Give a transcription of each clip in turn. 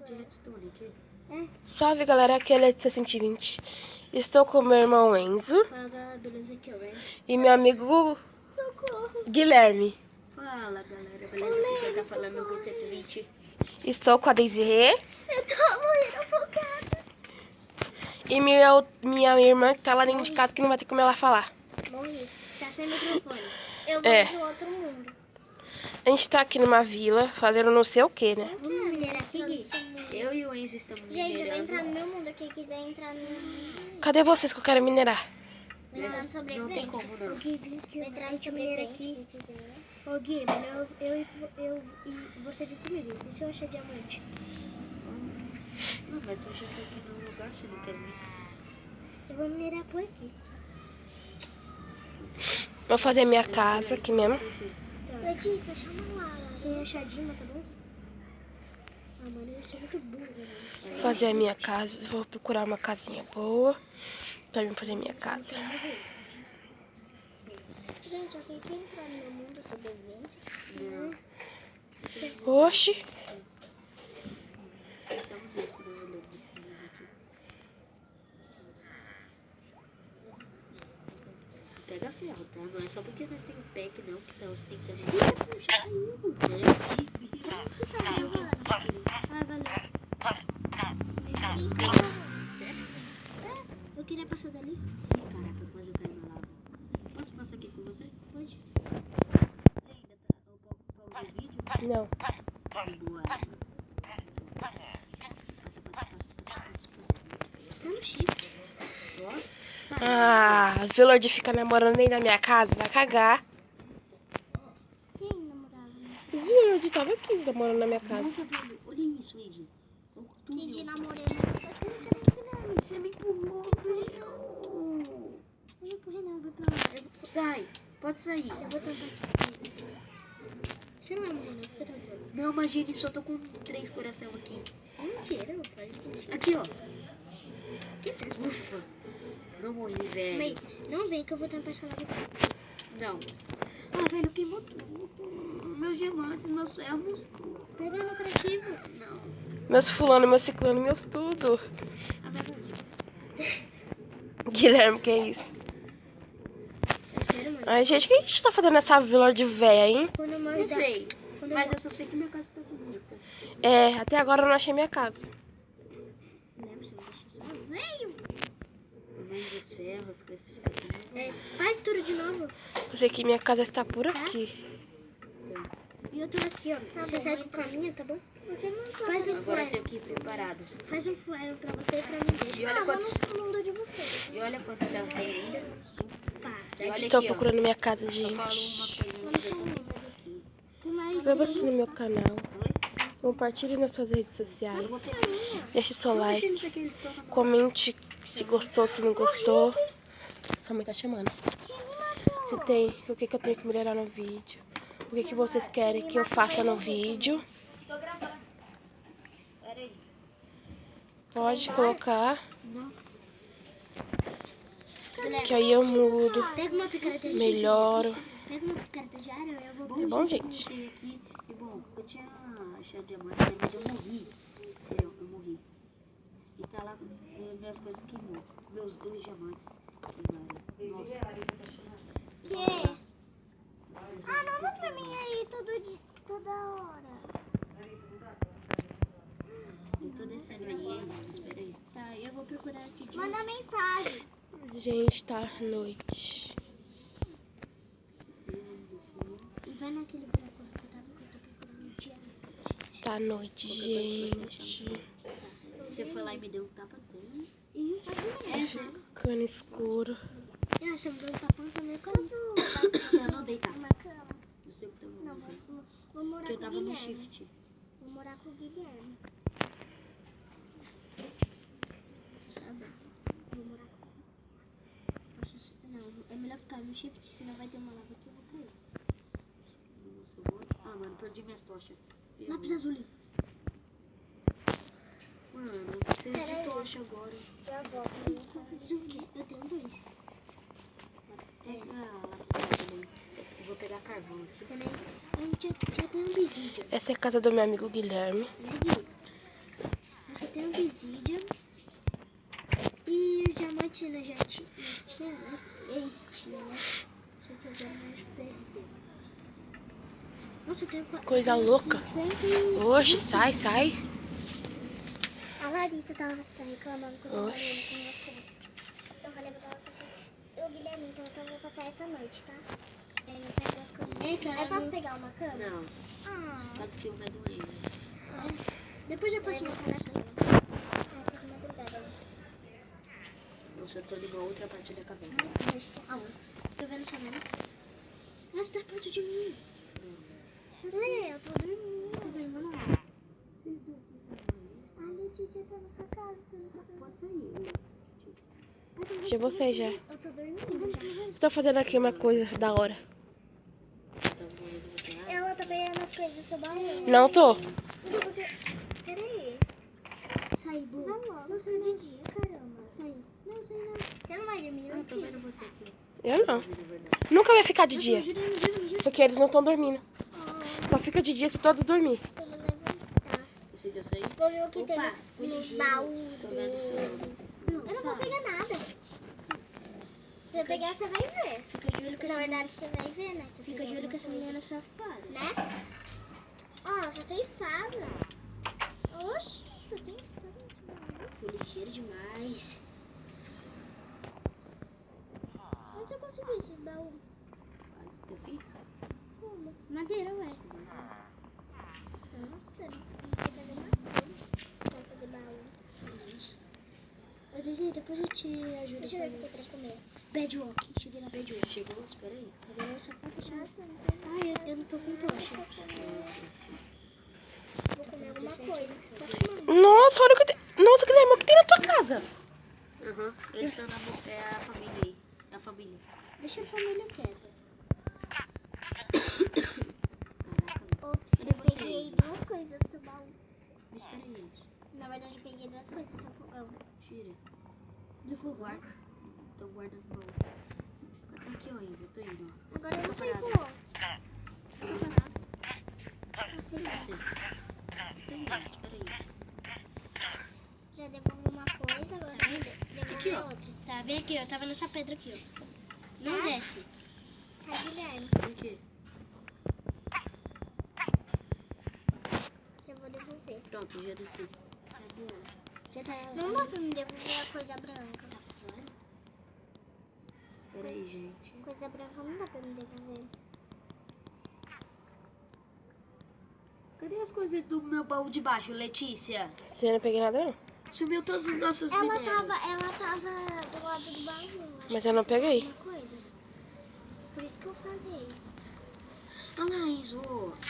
de redstone aqui. Salve, galera, aqui é a Letícia 120. Estou com meu irmão Enzo. Fala, galera, beleza? Aqui é o Enzo. E meu amigo Guilherme. Fala, galera, beleza? Aqui quem tá falando é o 120. Estou com a Desirê. Eu tô morrendo afogada. E minha irmã que tá lá dentro de casa, que não vai ter como ela falar. Morri. Tá sem microfone. Eu É. vou pro outro mundo. A gente tá aqui numa vila, fazendo não sei o que, né? Vamos minerar aqui, Gui? Eu e o Enzo estamos minerando. Gente, eu vou entrar no meu mundo. Quem quiser entrar no meu mundo, Cadê vocês que eu quero minerar? vai entrar no sobrevivência. Não tem como, não. Vai entrar no sobrevivência, quem quiser. Ô Gui, melhor eu e você vir comigo. E se eu achar diamante? Não, mas eu já tô aqui no lugar, você não quer vir? Eu vou minerar por aqui. Vou fazer a minha casa aqui mesmo. Letícia, chama lá. Quem achar Dima, tá bom? Ah, mano, eu sou muito burro, né? Vou fazer a minha casa. Vou procurar uma casinha boa pra mim fazer a minha casa. Gente, alguém quer entrar no meu mundo sobrevivência? Oxi. Estamos nesse olhando esse mundo aqui. Pega ferro, tá? Não é só porque nós temos pack, não, que tá ostentando. Sério? Eu queria passar dali. Caraca, quase eu caí na lava. Posso passar aqui com você? Pode. Você ainda tá pausando o vídeo? Não. Boa. Passa. Tá no shift. Ó, sai. Ah, Vilord fica namorando aí na minha casa, vai cagar. Quem namorava? O Vilord tava aqui namorando na minha casa. Nossa, velho, olha isso, Enzo. Olha o Quem de túnel. namorei nessa aqui? Você me empurrou, velho. Eu vou correr não, eu vou pra lá. Sai, pode sair. Eu vou tentar aqui. Você não vai morrer não, fica tranquilo. Não, mas gente, só tô com 3 coração aqui. Mentira, eu faço. Aqui, ó. Ufa. Não morri, velho. Mas não vem que eu vou tentar essa lava. Não. Ah, velho, queimou tudo. Meus diamantes, meus ferros. Pega no criativo. Não. Meus fulano, meus ciclano, meus tudo. Ah, vai morrer. Guilherme, que é isso? É sério, mano. Ai, gente, o que a gente tá fazendo nessa Vilord véia, hein? Quando eu Não morrer, sei. Quando Mas eu só sei que minha casa tá bonita. É, até agora eu não achei minha casa. Não lembro se eu deixo sozinho. Mãe dos ferros, com esse ferro. É, faz tudo de novo. Eu sei que minha casa está por aqui. E eu tô aqui, ó. Você segue o caminho, tá bom? Porque não Faz um Agora eu fuego. tenho que ir preparado. Faz um fuego pra você e pra mim. E Deixa. olha vamos quantos, pro mundo de vocês. e olha quantos ferros tem ainda. Pá. E olha Estou aqui, ó. procurando minha casa, Só gente. falo uma coisa, uma vez aqui. Tem mais. Inscreva-se no meu canal. Oi? Compartilhe nas suas redes sociais. Eu vou pegar. Deixe seu like. Isso aqui, eles estão na mão. Comente se gostou, se não gostou. Sua mãe tá chamando. Se tem, o que eu tenho que melhorar no vídeo. O que vocês querem que eu faça no vídeo. Tô gravando. Pera aí. Pode colocar. Não. Que aí eu mudo, Pega uma picareta de melhoro. Pega uma picareta de área, eu vou. É bom, gente? Eu aqui, e bom, eu tinha achado diamante, né, mas eu morri. Sério, eu morri. E tá lá, minhas coisas queimou. Meus 2 diamantes queimaram. Nossa. Que? Manda pra mim aí toda hora. Eu tô descendo aí, mas espera aí. Tá, eu vou procurar aqui de Manda mensagem. Gente, tá noite. E vai naquele buraco que eu tô procurando um diamante. Tá noite, gente. Você foi lá e me deu um tapa dele. E Essa, Ficando escuro. você me deu um tapão também. eu não dei tapa. Uma cama. Não sei o que tava Não, morrendo. vou morar Porque eu com o tava no Guilherme. shift. Vou morar com o Guilherme. Sabe? Vou morar com Não, é melhor ficar no shift, senão vai ter uma lava aqui, eu vou cair. Nossa, eu vou... Ah, mano, perdi minhas tochas. Lápis azul. Mano, eu preciso de tocha agora. Eu volto. Eu tenho 2. Pega lápis também. Eu vou pegar carvão aqui. Também. A gente já tem um bisídio. Essa é a casa do meu amigo Guilherme. Né, Gui? obsidian. E o diamante nós já tinha, né? Esse tinha, né? Só que agora nós perdemos. Nossa, tem Coisa louca. Oxe, sai, sai. A Larissa tá reclamando que eu tô Oxi. falando com você. Eu falei pra ela que eu, Guilherme, então eu só vou passar essa noite, tá? Aí eu pego a cama. Eu posso pegar uma cama? Não, Ah, quase que eu me doente. Depois eu posso colocar nessa. fica madrugada. Nossa, eu tô numa outra parte da caverna. Tô vendo sua mãe. Nossa, tá perto de mim. Lê, eu tô dormindo. Tô vendo, vamos lá. A Letícia tá na sua casa. Pode sair. Já você já. Eu tô dormindo já. Eu tô fazendo aqui uma coisa da hora. Tá morrendo você. Ela tá pegando as coisas do seu baú. Não tô. Peraí. Sai, Bu. Vai logo, não sai de dia, caramba. Sai. Não, sai não. Você não vai dormir, Eu tô Letícia? vendo você aqui. Eu não. Na verdade. Nunca vai ficar de Me dia. ajuda, me ajuda, me ajuda. Porque eles não estão dormindo. Só fica de dia se todos dormir. Eu vou levantar. Decidiu sair? Vou ver o que Opa, tem nos fui ligeiro. baús. Tô vendo o seu. Eu não vou pegar nada. Se eu pegar, você vai ver. Fica de olho com Na essa verdade, você vai ver, né? Se eu Fica pegar de olho com alguma essa coisa. menina safada. Né? Ó, só tem espada. Oxi, só tem espada. Fui ligeiro demais. Onde eu consegui esses baús? Quase que eu fiz. Como? Madeira, ué. Nossa, não sei fazer madeira. Só fazer baú. Eu desenho, depois eu te ajudo. Deixa eu ver o que tem pra comer. Bedrock. Cheguei na Bedrock. Chegou? Espera aí. Agora só falta achar. Nossa, não tem nada. Ah, eu não tô com tocha. Vou comer alguma coisa. Posso comer? Nossa, olha o que tem. Nossa, Guilherme, o que tem na tua casa? Aham. Eles estão na boca. É a família aí. É a família. Deixa a família quieta. Caraca, mano. Ops, Cadê eu você, peguei gente? duas coisas do seu baú. Mas espera aí, gente. Na verdade, eu peguei duas coisas do seu fogão. Tira. Do fogão. Então guarda no baú. Aqui, ó, Isa. Tô indo, ó. Agora eu não sei Parada. pôr. Você. Tem mais, espera aí. Já devolvi uma coisa, agora eu devolvi Aqui, ó. outra. Tá, vem aqui, ó. Tava nessa pedra aqui, ó. Não Tá. desce. Tá, Guilherme? Por quê? Já vou devolver. Pronto, já desci. Já tá. Não dá pra me devolver a coisa branca. Espera aí, gente. Coisa branca não dá pra me devolver. Cadê as coisas do meu baú de baixo, Letícia? Você não peguei nada, não. Sumiu todos os nossos Ela minérios. tava do lado do baú. Acho Mas eu não peguei. que coisa. Por isso que eu falei. Olha lá, Iso.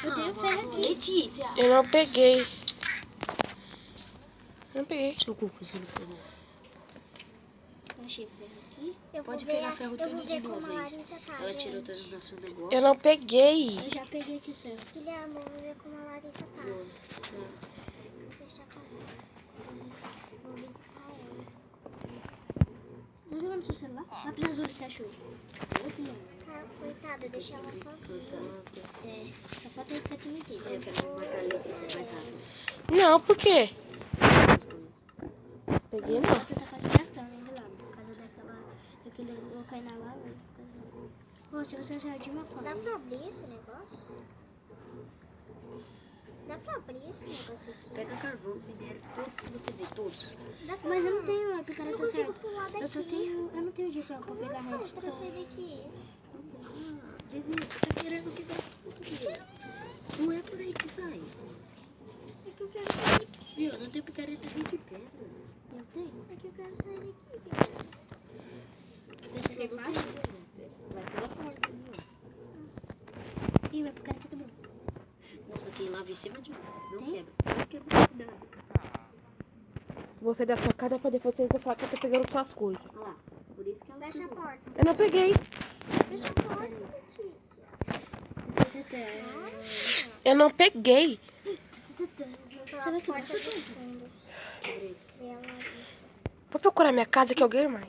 Eu tenho ferro aqui. Letícia. Eu não peguei. Eu não peguei. Seu cu, você não pegou. Eu achei ferro aqui. Eu Pode vou ver, pegar ferro eu tudo vou de ver novo, como a Isa. Larissa tá, Ela gente. tirou todos os nossos negócios. Eu não peguei. Eu já peguei aqui ferro. Guilherme, eu vou ver como a Larissa tá. Boa. Tá. Vou fechar a câmera. Vou visitar ela. Tá jogando seu celular? Lápis azul você achou? Tá, coitada, eu deixei ela sozinha. Coitada. É, só falta aí pra tu me ter. Eu quero matar a Letícia mais rápido. Não, por quê? Peguei não. Tu tá fazendo gastando ainda lá, por causa daquele eu cair na lava. Ó, se você achar de uma Dá forma. pra abrir esse negócio? Dá pra abrir esse negócio aqui? Pega carvão, minério, todos que você vê, todos. Dá pra... Mas eu não tenho a Eu não picareta consigo certa. pular daqui. Eu não tenho de ferro pra pegar Como faz pra eu sair redstone. daqui? Desenha, você tá querendo quebrar tudo mesmo. Não é por aí que sai. É que eu quero sair daqui. Viu? Eu não tenho picareta nem de pedra. Eu tenho. É que eu quero sair daqui. Você quer fácil? Vai pela porta, viu? Ih, minha picareta quebrou. Nossa, tem lava em cima de mim. Não Tem? quebra. Não quebra nada. Você dá sua cara pra depois você falar que eu tô pegando suas coisas. Olha lá. Por isso que ela Fecha a pegou. porta. Eu não peguei. Fecha a porta. Eu não peguei. Você vai porta dos fundos. Quebrei. Vê a Larissa. Vou procurar minha casa que eu ganho mais.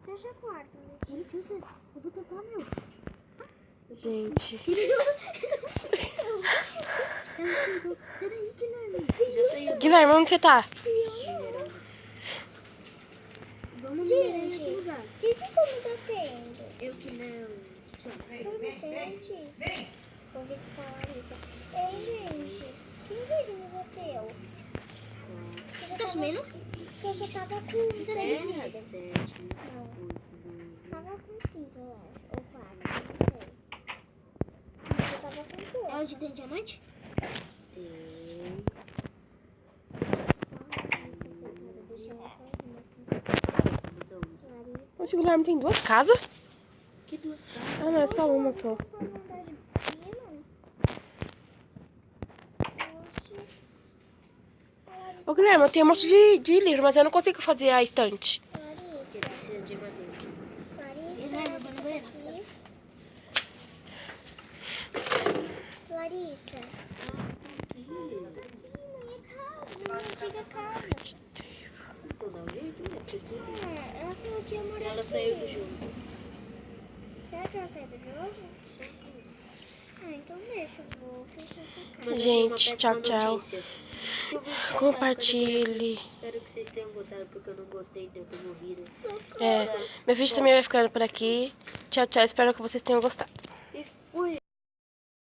Fecha a porta. Licença, eu vou tampar meu. Gente. Sai daí, Guilherme. Já Guilherme, onde você tá? Minerando. Vamos minerar em outro lugar. Que comida tendo? Eu que não. Só. Gente, vou visitar a Larissa. Ei, gente, que vídeo bateu? Você tá sumindo? Porque eu só tava com 3 Terra, vidas. 7, 8, 9. Tava com 5, eu acho. Ou 4, não sei. Mas eu tava com 2. É onde tem diamante? Tem. Oxe, o Guilherme tem 2 casas? Que duas casas? Ah, não, é só uma só. Ô, Guilherme, eu tenho um monte de livro, mas eu não consigo fazer a estante. Porque precisa de madeira. Larissa. Antiga casa. Então dá um jeito, né? Porque tudo. Ela falou que ia morar Ela aqui. saiu do jogo. Será que ela saiu do jogo? Sim. Então deixa, eu vou fechar essa casa. Mas eu Gente, tenho uma péssima tchau, tchau. notícia. Choveu tanto Compartilhe. Espero que vocês tenham gostado, porque eu não gostei de eu ter morrido. É, meu vídeo também vai ficando por aqui. Tchau, tchau. Espero que vocês tenham gostado.